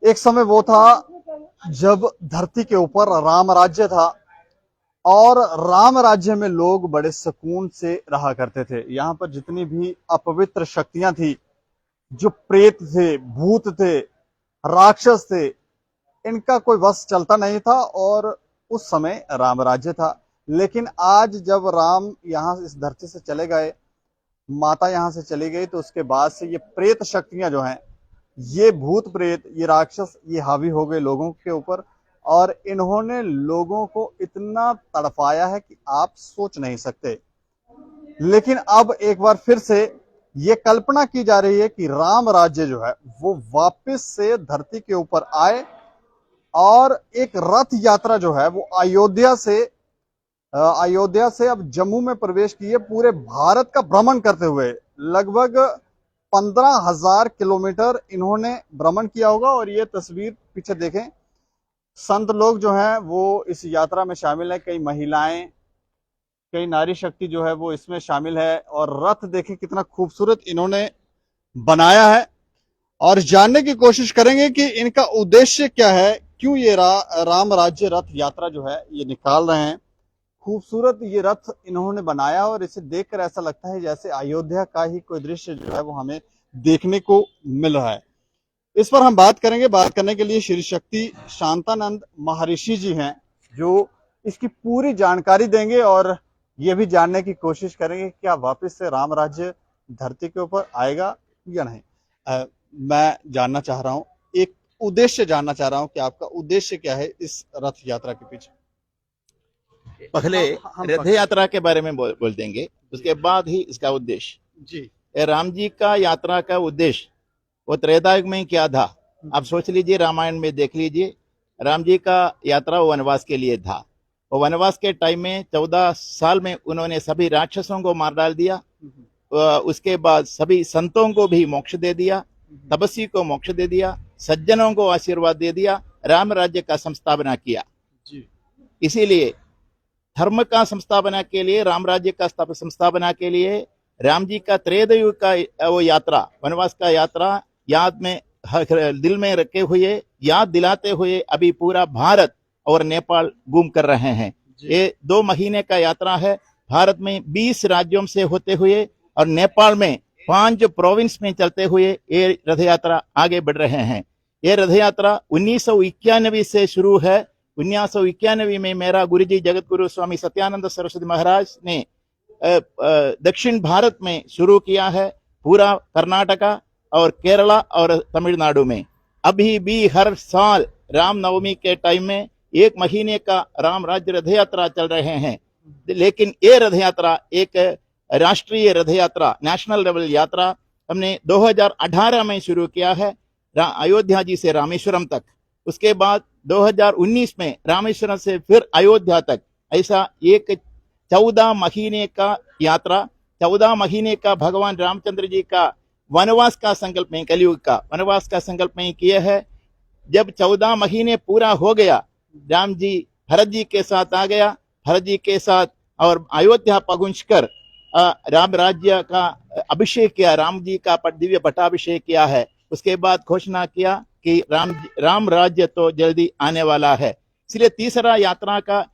एक समय वो था जब धरती के ऊपर राम राज्य था और राम राज्य में लोग बड़े सुकून से रहा करते थे। यहाँ पर जितनी भी अपवित्र शक्तियां थी, जो प्रेत थे, भूत थे, राक्षस थे, इनका कोई वश चलता नहीं था और उस समय राम राज्य था। लेकिन आज जब राम यहाँ इस धरती से चले गए, माता यहाँ से चली गई, तो उसके बाद से ये प्रेत शक्तियां जो हैं, ये भूत प्रेत, ये राक्षस, ये हावी हो गए लोगों के ऊपर और इन्होंने लोगों को इतना तड़पाया है कि आप सोच नहीं सकते। लेकिन अब एक बार फिर से ये कल्पना की जा रही है कि राम राज्य जो है वो वापस से धरती के ऊपर आए और एक रथ यात्रा जो है वो अयोध्या से अब जम्मू में प्रवेश किए, पूरे भारत का भ्रमण करते हुए लगभग 15,000 किलोमीटर इन्होंने भ्रमण किया होगा। और ये तस्वीर पीछे देखें, संत लोग जो हैं वो इस यात्रा में शामिल है, कई महिलाएं, कई नारी शक्ति जो है वो इसमें शामिल है। और रथ देखें कितना खूबसूरत इन्होंने बनाया है और जानने की कोशिश करेंगे कि इनका उद्देश्य क्या है, क्यों ये राम राज्य रथ यात्रा जो है ये निकाल रहे हैं। खूबसूरत ये रथ इन्होंने बनाया और इसे देखकर ऐसा लगता है जैसे अयोध्या का ही कोई दृश्य जो है वो हमें देखने को मिल रहा है। इस पर हम बात करेंगे। बात करने के लिए श्री शक्ति शांतानंद महर्षि जी हैं, जो इसकी पूरी जानकारी देंगे और ये भी जानने की कोशिश करेंगे कि क्या वापस से राम राज्य धरती के ऊपर आएगा या नहीं। मैं जानना चाह रहा हूँ, एक उद्देश्य जानना चाह रहा हूँ कि आपका उद्देश्य क्या है इस रथ यात्रा के पीछे। पहले रथ यात्रा के बारे में बोल देंगे, उसके बाद ही इसका उद्देश्य जी। राम जी का यात्रा का उद्देश्य वो त्रेता युग में क्या था, आप सोच लीजिए, रामायण में देख लीजिए। राम जी का यात्रा वनवास के लिए था। वो वनवास के टाइम में 14 साल में उन्होंने सभी राक्षसों को मार डाल दिया। उसके बाद सभी संतों को भी मोक्ष दे दिया, तपस्वी को मोक्ष दे दिया, सज्जनों को आशीर्वाद दे दिया, राम राज्य का संस्थापना किया। इसीलिए धर्म का संस्थापना के लिए, राम राज्य का संस्थापना के लिए राम जी का त्रेतयुग का वो यात्रा, वनवास का यात्रा याद में दिल में रखे हुए, याद दिलाते हुए अभी पूरा भारत और नेपाल घूम कर रहे हैं। ये 2 महीने का यात्रा है। भारत में 20 राज्यों से होते हुए और नेपाल में 5 प्रोविंस में चलते हुए ये रथ यात्रा आगे बढ़ रहे हैं। ये रथ यात्रा 1991 से शुरू है। 1991 में मेरा गुरुजी जगत गुरु स्वामी सत्यानंद सरस्वती महाराज ने दक्षिण भारत में शुरू किया है, पूरा कर्नाटका और केरला और तमिलनाडु में। अभी भी हर साल रामनवमी के टाइम में 1 महीने का राम राज्य रथ यात्रा चल रहे हैं। लेकिन ये रथ यात्रा एक राष्ट्रीय रथ यात्रा, नेशनल लेवल यात्रा हमने 2018 में शुरू किया है, अयोध्या जी से रामेश्वरम तक। उसके बाद 2019 में रामेश्वरम से फिर अयोध्या तक, ऐसा एक 14 महीने का यात्रा, 14 महीने का भगवान रामचंद्र जी का वनवास का संकल्प में, कलयुग का वनवास का संकल्प में किए है। जब 14 महीने पूरा हो गया, राम जी भरत जी के साथ आ गया, भरत जी के साथ और अयोध्या पहुंचकर राम राज्य का अभिषेक किया, राम जी का दिव्य पट्टाभिषेक किया है। उसके बाद घोषणा किया कि राम राज्य तो जल्दी आने वाला है। इसलिए तीसरा यात्रा का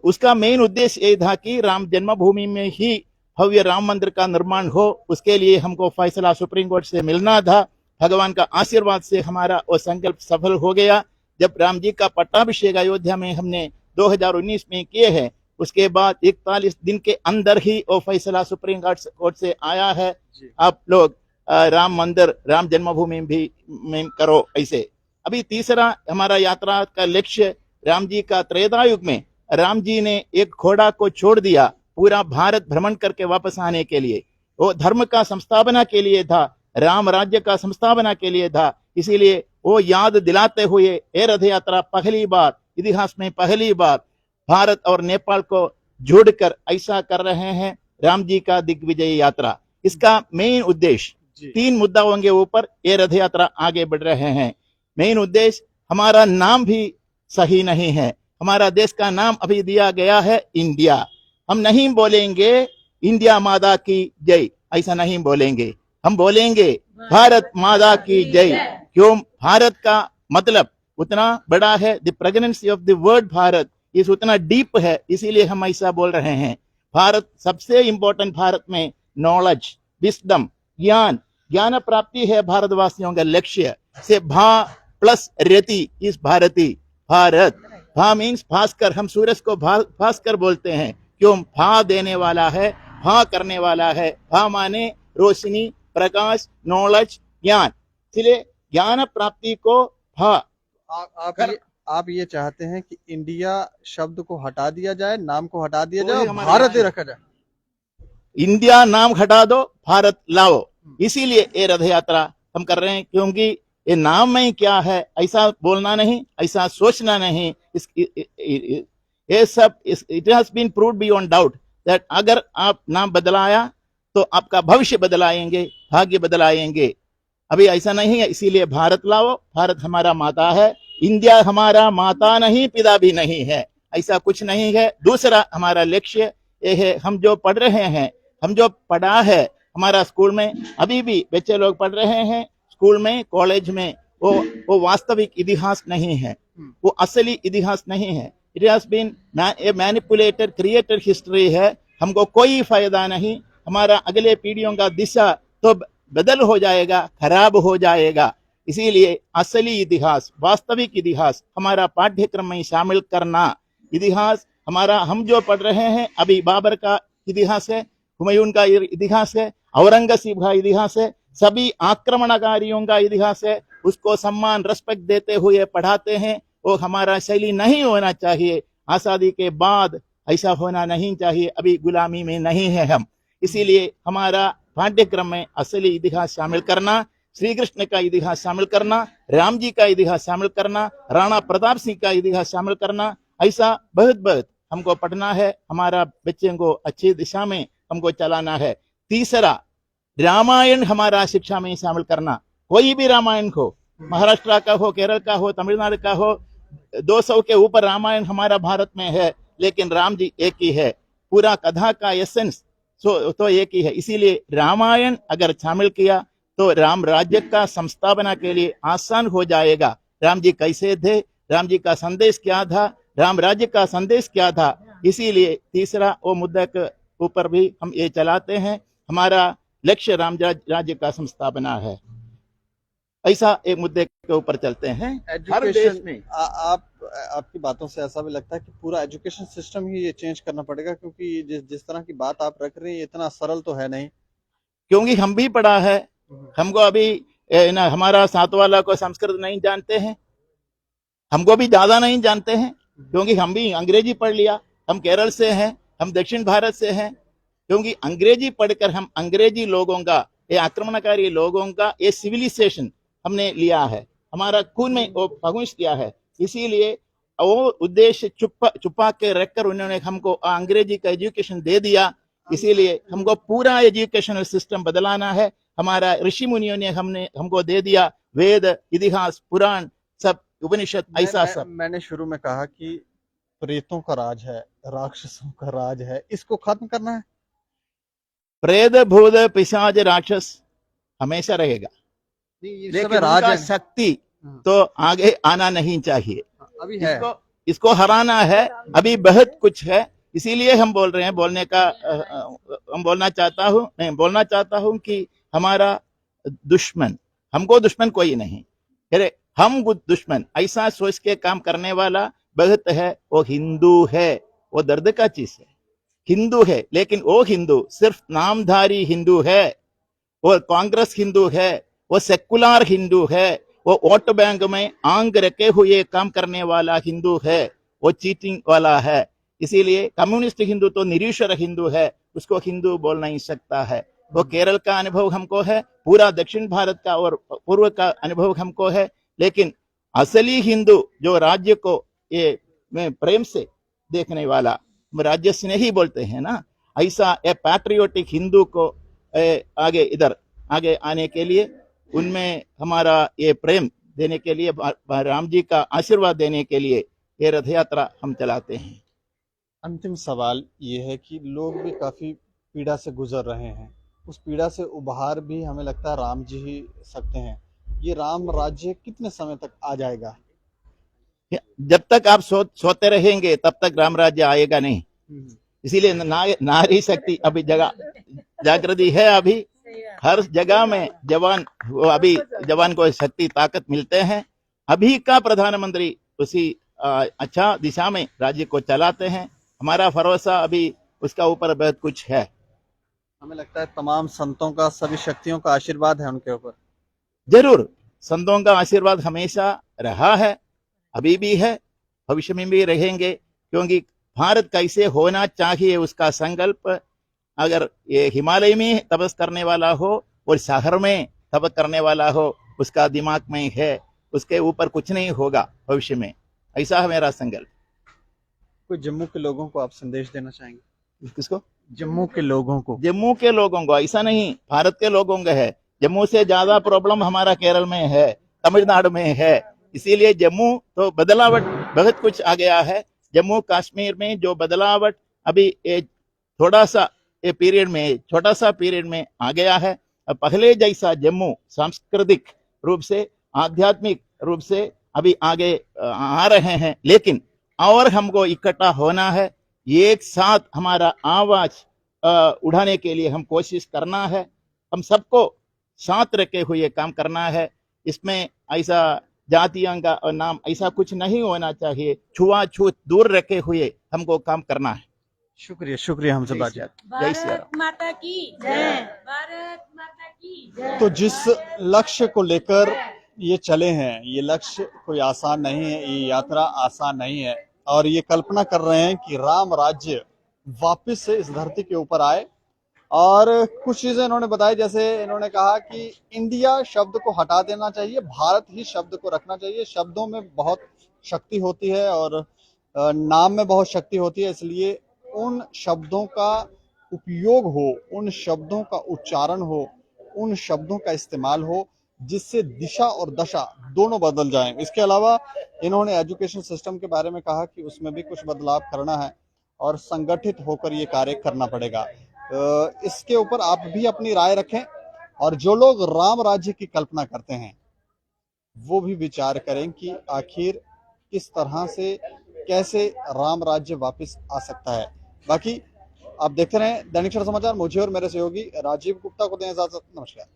उसका मेन उद्देश्य ये था कि राम जन्मभूमि में ही भव्य राम मंदिर का निर्माण हो। उसके लिए हमको फैसला सुप्रीम कोर्ट से मिलना था। भगवान का आशीर्वाद से हमारा वो संकल्प सफल हो गया। जब राम जी का पट्टाभिषेक अयोध्या में हमने 2019 में किए हैं, उसके बाद 41 दिन के अंदर ही वो फैसला सुप्रीम कोर्ट से आया है, आप लोग राम मंदिर, राम जन्मभूमि भी में करो। ऐसे अभी तीसरा हमारा यात्रा का लक्ष्य, राम जी का त्रेता युग में राम जी ने एक घोड़ा को छोड़ दिया पूरा भारत भ्रमण करके वापस आने के लिए। वो धर्म का संस्थापना के लिए था, राम राज्य का संस्थापना के लिए था। इसीलिए वो याद दिलाते हुए ये रथ यात्रा पहली बार, इतिहास में पहली बार भारत और नेपाल को जोड़कर ऐसा कर रहे हैं, राम जी का दिग्विजय यात्रा। इसका मेन उद्देश्य 3 मुद्दाओं के ऊपर ये रथ यात्रा आगे बढ़ रहे हैं। मेन उद्देश्य, हमारा नाम भी सही नहीं है। हमारा देश का नाम अभी दिया गया है इंडिया। हम नहीं बोलेंगे इंडिया माता की जय, ऐसा नहीं बोलेंगे, हम बोलेंगे भारत माता की जय। क्यों? भारत का मतलब उतना बड़ा है, the pregnancy of the word Bharat इस उतना डीप है, इसीलिए हम ऐसा बोल रहे हैं। भारत सबसे इंपॉर्टेंट, भारत में नॉलेज, विस्डम, ज्ञान, ज्ञान प्राप्ति है भारतवासियों का लक्ष्य से। भा प्लस रति इस भारती, भारत। भा मीन्स भास्कर, हम सूरज को भास्कर बोलते हैं, क्यों? भा देने वाला है, भा करने वाला है। भा माने रोशनी, प्रकाश, नॉलेज, ज्ञान, इसलिए ज्ञान प्राप्ति को भा। आप ये चाहते हैं कि इंडिया शब्द को हटा दिया जाए, नाम को हटा दिया तो जाए, ही और हमारा भारत ही लक्ष्य। रखा जाए। इंडिया नाम हटा दो, भारत लाओ, इसीलिए ये रथ यात्रा हम कर रहे हैं। क्योंकि ये नाम में क्या है ऐसा बोलना नहीं, ऐसा सोचना नहीं। ये सब it has been proved beyond doubt that अगर आप नाम बदलाया तो आपका भविष्य बदलाएंगे, भाग्य बदलाएंगे। अभी ऐसा नहीं है, इसीलिए भारत लाओ। भारत हमारा माता है, इंडिया हमारा माता नहीं, पिता भी नहीं है, ऐसा कुछ नहीं है। दूसरा हमारा लक्ष्य ये है, हम जो पढ़ रहे हैं, हम जो पढ़ा है हमारा स्कूल में, अभी भी बच्चे लोग पढ़ रहे हैं स्कूल में, कॉलेज में, वो वास्तविक इतिहास नहीं है, वो असली इतिहास नहीं है। It has been manipulated, created history है। हमको कोई फायदा नहीं, हमारा अगले पीढ़ियों का दिशा तो बदल हो जाएगा, खराब हो जाएगा। इसीलिए असली इतिहास, वास्तविक इतिहास हमारा पाठ्यक्रम में शामिल करना। इतिहास हमारा, हम जो पढ़ रहे हैं अभी, बाबर का इतिहास है, हुमायूं का इतिहास है, औरंगजेब का इतिहास है, सभी आक्रमणकारियों का इतिहास है। उसको सम्मान, रेस्पेक्ट देते हुए पढ़ाते हैं। वो हमारा शैली नहीं होना चाहिए। आजादी के बाद ऐसा होना नहीं चाहिए, अभी गुलामी में नहीं है हम। इसीलिए हमारा पाठ्यक्रम में असली इतिहास शामिल करना, श्री कृष्ण का इतिहास शामिल करना, राम जी का इतिहास शामिल करना, राणा प्रताप सिंह का इतिहास शामिल करना, ऐसा बहुत बहुत हमको पढ़ना है। हमारा बच्चों को अच्छी दिशा में हमको चलाना है। तीसरा, रामायण हमारा शिक्षा में शामिल करना। कोई भी रामायण हो, महाराष्ट्र का हो, केरल का हो, तमिलनाडु का हो, 200 के ऊपर रामायण हमारा भारत में है, लेकिन राम जी एक ही है। पूरा कथा का एसेंस तो एक ही है। इसीलिए रामायण अगर शामिल किया तो राम राज्य का संस्थापना के लिए आसान हो जाएगा। राम जी कैसे थे, राम जी का संदेश क्या था, राम राज्य का संदेश क्या था। इसीलिए तीसरा वो मुद्दे के ऊपर भी हम ये चलाते हैं। हमारा लक्ष्य राम राज्य का संस्थापना है, ऐसा एक मुद्दे के ऊपर चलते हैं हर देश में। आपकी बातों से ऐसा भी लगता है कि पूरा एजुकेशन सिस्टम ही ये चेंज करना पड़ेगा, क्योंकि जिस तरह की बात आप रख रहे हैं इतना सरल तो है नहीं। क्योंकि हम भी पढ़ा है, हमको अभी ना हमारा साथ वाला को संस्कृत नहीं जानते हैं, हमको भी ज्यादा नहीं जानते हैं, क्योंकि हम भी अंग्रेजी पढ़ लिया। हम केरल से हैं, हम दक्षिण भारत से हैं। क्योंकि अंग्रेजी पढ़कर हम अंग्रेजी लोगों का, ये आक्रमणकारी लोगों का ये सिविलाइजेशन हमने लिया है, हमारा खून में वो पहुंच किया है। इसीलिए वो उद्देश्य छुपा के रखकर उन्होंने हमको अंग्रेजी का एजुकेशन दे दिया। इसीलिए हमको पूरा एजुकेशनल सिस्टम बदलाना है। हमारा ऋषि मुनियों ने हमको दे दिया, वेद, इतिहास, पुराण, सब उपनिषद, ऐसा सब। मैंने शुरू में कहा कि प्रेतों का राज है, राक्षसों का राज है, इसको खत्म करना है। प्रेत, भूत, पिशाच, राक्षस हमेशा रहेगा, लेकिन उनका शक्ति तो आगे आना नहीं चाहिए। अभी है, इसको हराना है। अभी बहुत कुछ है, इसीलिए हम बोल रहे हैं। हम बोलना चाहता हूं कि हमारा दुश्मन, हमको दुश्मन कोई नहीं, अरे हम दुश्मन, ऐसा सोच के काम करने वाला बहुत है। वो हिंदू है, वो दर्द का चीज है। हिंदू है, लेकिन वो हिंदू सिर्फ नामधारी हिंदू है। वो कांग्रेस हिंदू है, वो सेकुलर हिंदू है, वो वोट बैंक में आंग रखे हुए काम करने वाला हिंदू है, वो चीटिंग वाला है। इसीलिए कम्युनिस्ट हिंदू तो निरीश्वर हिंदू है, उसको हिंदू बोल नहीं सकता है। वो केरल का अनुभव हमको है, पूरा दक्षिण भारत का और पूर्व का अनुभव हमको है। लेकिन असली हिंदू जो राज्य को ये प्रेम से देखने वाला, राज्य से नहीं बोलते हैं ना, ऐसा ए पैट्रियोटिक हिंदू को आगे आने के लिए, उनमें हमारा ये प्रेम देने के लिए, राम जी का आशीर्वाद देने के लिए ये रथ यात्रा हम चलाते हैं। अंतिम सवाल ये है कि लोग भी काफी पीड़ा से गुजर रहे हैं, उस पीड़ा से उबार भी हमें लगता है राम जी ही सकते हैं। ये राम राज्य कितने समय तक आ जाएगा? जब तक आप सोते रहेंगे तब तक राम राज्य आएगा नहीं। इसीलिए नारी शक्ति अभी जागृति है। अभी हर जगह में जवान, वो अभी जवान को शक्ति ताकत मिलते हैं। अभी का प्रधानमंत्री उसी अच्छा दिशा में राज्य को चलाते हैं। हमारा भरोसा अभी उसका ऊपर बहुत कुछ है। हमें लगता है तमाम संतों का, सभी शक्तियों का आशीर्वाद है उनके ऊपर। जरूर, संतों का आशीर्वाद हमेशा रहा है, अभी भी है, भविष्य में भी रहेंगे। क्योंकि भारत कैसे होना चाहिए उसका संकल्प, अगर ये हिमालय में तपस करने वाला हो और शहर में तपस करने वाला हो, उसका दिमाग में है, उसके ऊपर कुछ नहीं होगा भविष्य में। ऐसा है मेरा संकल्प। कोई जम्मू के लोगों को आप संदेश देना चाहेंगे? किसको? जम्मू के लोगों को। जम्मू के लोगों को, ऐसा नहीं, भारत के लोगों को है। जम्मू से ज्यादा प्रॉब्लम हमारा केरल में है, तमिलनाडु में है। इसीलिए जम्मू तो बदलावट बहुत कुछ आ गया है। जम्मू कश्मीर में जो बदलावट अभी थोड़ा सा छोटा सा पीरियड में आ गया है। अब पहले जैसा जम्मू सांस्कृतिक रूप से, आध्यात्मिक रूप से अभी आगे आ रहे हैं। लेकिन और हमको इकट्ठा होना है, एक साथ हमारा आवाज उठाने के लिए हम कोशिश करना है। हम सबको साथ रखे हुए काम करना है। इसमें ऐसा जातियों का और नाम ऐसा कुछ नहीं होना चाहिए। छुआछूत दूर रखे हुए हमको काम करना है। शुक्रिया, शुक्रिया हमसे बात। जय श्री राम। भारत माता की जय। भारत माता की जय। तो जिस लक्ष्य को लेकर ये चले हैं, ये लक्ष्य कोई आसान नहीं है, ये यात्रा आसान नहीं है। और ये कल्पना कर रहे हैं कि राम राज्य वापस से इस धरती के ऊपर आए। और कुछ चीजें इन्होंने बताई, जैसे इन्होंने कहा कि इंडिया शब्द को हटा देना चाहिए, भारत ही शब्द को रखना चाहिए। शब्दों में बहुत शक्ति होती है और नाम में बहुत शक्ति होती है, इसलिए उन शब्दों का उपयोग हो, उन शब्दों का उच्चारण हो, उन शब्दों का इस्तेमाल हो जिससे दिशा और दशा दोनों बदल जाएं। इसके अलावा इन्होंने एजुकेशन सिस्टम के बारे में कहा कि उसमें भी कुछ बदलाव करना है और संगठित होकर ये कार्य करना पड़ेगा। इसके ऊपर आप भी अपनी राय रखें और जो लोग राम राज्य की कल्पना करते हैं वो भी विचार करें कि आखिर किस तरह से, कैसे राम राज्य वापस आ सकता है। बाकी आप देखते रहें दैनिक क्षण समाचार। मुझे और मेरे सहयोगी राजीव गुप्ता को दें इजाजत। नमस्कार।